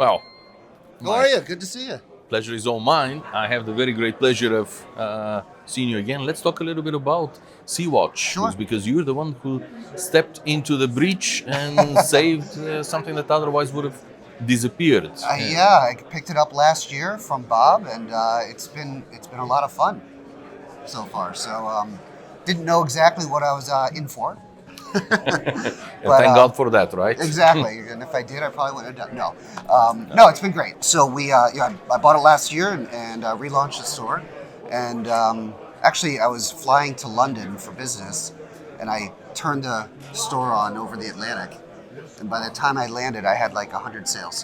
Well, How are you? Good to see you. pleasure is all mine. I have the very great pleasure of seeing you again. Let's talk a little bit about SEAWATCH, Sure. because you're the one who stepped into the breach and saved something that otherwise would have disappeared. Yeah, I picked it up last year from Bob, and it's been a lot of fun so far. So didn't know exactly what I was in for. And thank God for that, right? Exactly. And if I did, I probably wouldn't have done. No, it's been great. So I bought it last year and relaunched the store. And actually, I was flying to London for business, and I turned the store on over the Atlantic. And by the time I landed, I had like 100 sales.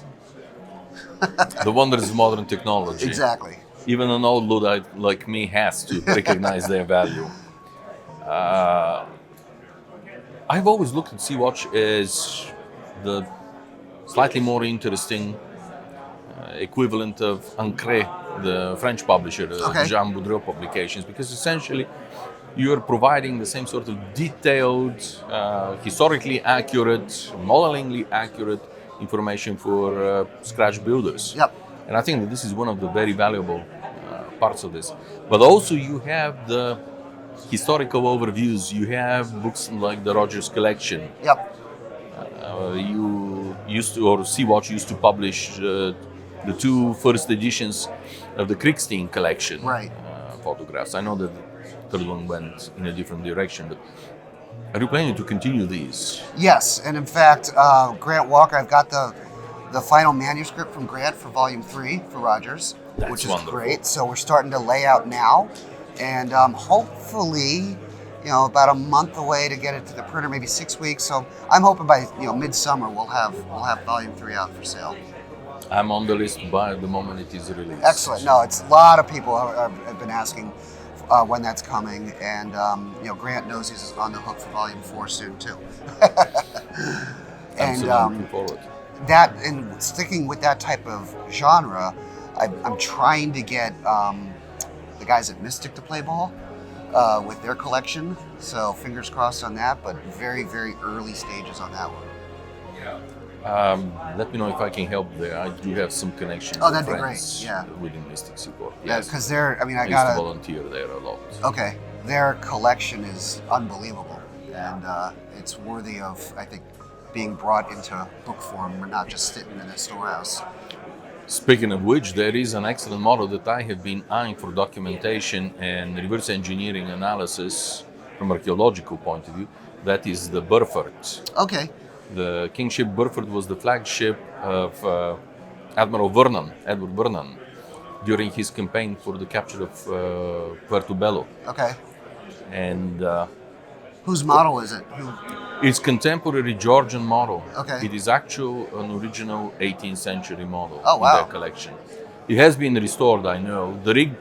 The wonders of modern technology. Exactly. Even an old Luddite like me has to recognize their value. I've always looked at SEAWATCH as the slightly more interesting equivalent of Ancré, the French publisher, Jean Boudreau publications, because essentially you're providing the same sort of detailed, historically accurate, modelingly accurate information for scratch builders. Yep. And I think that this is one of the very valuable parts of this. But also you have the historical overviews. You have books like the Rogers collection. Yep. You used to, or SEAWATCH used to publish the two first editions of the Kriegstein collection. Right. Photographs. I know that the third one went in a different direction, but are you planning to continue these? Yes, and in fact, Grant Walker, I've got the final manuscript from Grant for Volume 3 for Rogers, which is wonderful. great. So we're starting to lay out now, and hopefully, about a month away to get it to the printer, maybe 6 weeks. So I'm hoping by midsummer we'll have Volume 3 out for sale. I'm on the list by the moment it is released. Excellent. No, it's a lot of people have been asking when that's coming, and Grant knows he's on the hook for Volume 4 soon too. Absolutely looking forward. That, and sticking with that type of genre, I'm trying to get the guys at Mystic to play ball with their collection. So fingers crossed on that, but very, very early stages on that one. Let me know if I can help there. I do have some connections. Oh, that'd be friends great. Yeah. Within Mystic Support. Yeah, Yes. because I I used to volunteer there a lot. Okay, their collection is unbelievable, and it's worthy of, I think, being brought into book form, not just sitting in a storehouse. Speaking of which, there is an excellent model that I have been eyeing for documentation and reverse engineering analysis from archaeological point of view. That is the Burford. Okay. The Kingship Burford was the flagship of Admiral Vernon, Edward Vernon, during his campaign for the capture of Puerto Bello. Okay. And Whose model is it? it's contemporary Georgian model. Okay. It is an original 18th century model Oh, wow. in their collection. It has been restored, I know. The rig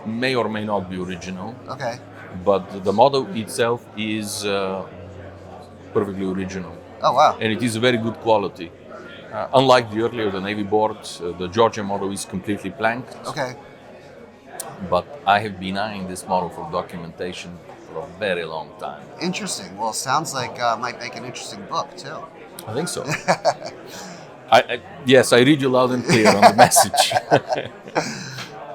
may or may not be original, Okay. but the model itself is perfectly original. Oh, wow. And it is very good quality. Unlike the earlier, the Navy board, the Georgian model is completely planked. Okay. But I have been eyeing this model for documentation for a very long time. Interesting. Well, sounds like might make an interesting book too. I think so. Yes, I read you loud and clear on the message.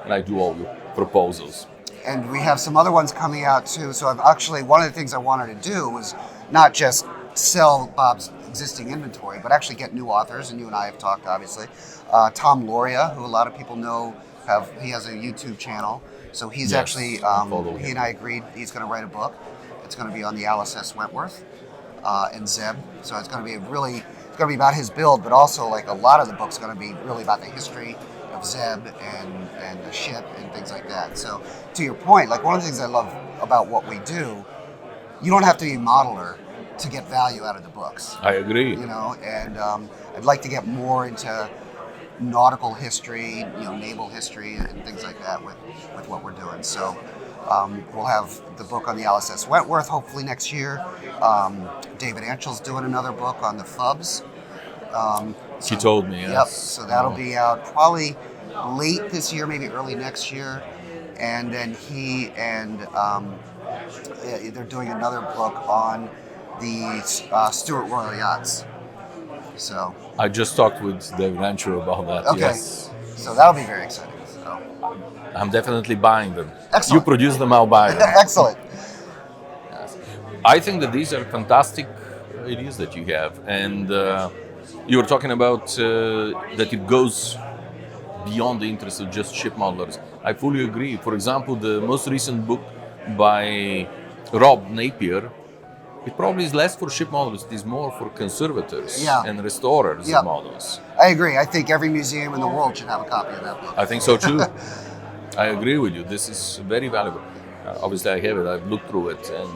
And I do all your proposals. And we have some other ones coming out too. So I've actually, one of the things I wanted to do was not just sell Bob's existing inventory, but actually get new authors, and you and I have talked, obviously. Tom Loria, who a lot of people know, he has a YouTube channel, so he's actually, he and I agreed he's going to write a book. It's going to be on the USS Wentworth and Zeb, so it's going to be it's going to be about his build, but also like a lot of the book's going to be really about the history of Zeb and the ship and things like that. So to your point, like one of the things I love about what we do, you don't have to be a modeler to get value out of the books. I agree. And I'd like to get more into nautical history, naval history and things like that with what we're doing. So we'll have the book on the USS Wentworth hopefully next year. David Anchel's doing another book on the FUBs. He told me, yes. Yep, so that'll be out probably late this year, maybe early next year. And then he and they're doing another book on the Stuart Royal Yachts. So I just talked with David Ancher about that. okay, Yes. so that'll be very exciting. So I'm definitely buying them. Excellent. You produce them, I'll buy them. excellent. I think that these are fantastic ideas that you have, and you were talking about that it goes beyond the interest of just shipmodelers. I fully agree. For example, the most recent book by Rob Napier, it probably is less for shipmodelers, it is more for conservators and restorers of models. I agree. I think every museum in the world should have a copy of that book. I think so too. I agree with you. This is very valuable. Obviously, I have it. I've looked through it, and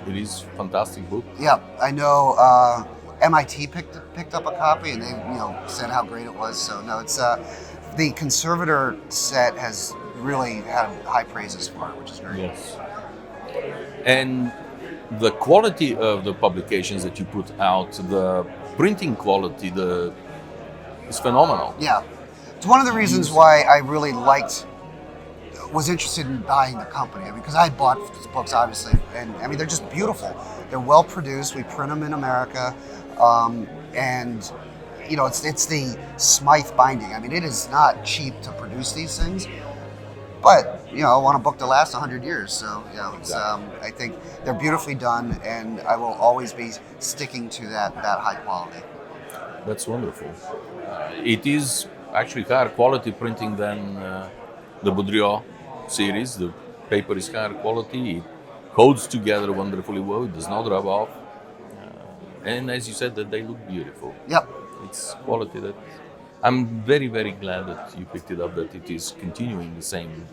it is a fantastic book. Yeah, I know. MIT picked up a copy, and they said how great it was. So no, it's the conservator set has really had high praises for it, which is great. Yes. And the quality of the publications that you put out, the printing quality, is phenomenal. Yeah, it's one of the reasons why I really was interested in buying the company. I mean, because I had bought books, obviously, and I mean, they're just beautiful. They're well produced. We print them in America, and it's the Smythe binding. I mean, it is not cheap to produce these things, but I want a book to last 100 years. So it's, I think they're beautifully done, and I will always be sticking to that high quality. That's wonderful. It is actually higher quality printing than the Baudrillard series. The paper is higher quality. It holds together wonderfully well. It does not rub off. And as you said, that they look beautiful. Yep. It's quality that I'm very, very glad that you picked it up, that it is continuing the same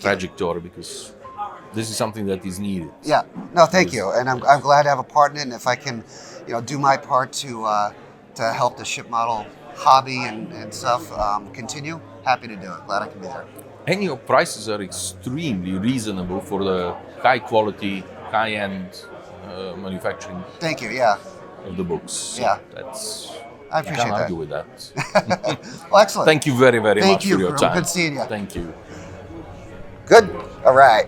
trajectory, because this is something that is needed. Yeah. No, thank you. And I'm glad to have a part in it. And if I can, do my part to help the ship model hobby and stuff continue, happy to do it. Glad I can be there. And your prices are extremely reasonable for the high quality, high end manufacturing. Thank you. Yeah. Of the books. Yeah. I appreciate can't that. argue with that. Well, excellent. Thank you very, very much for your Kroum. time. Good seeing you. Thank you. Good. All right.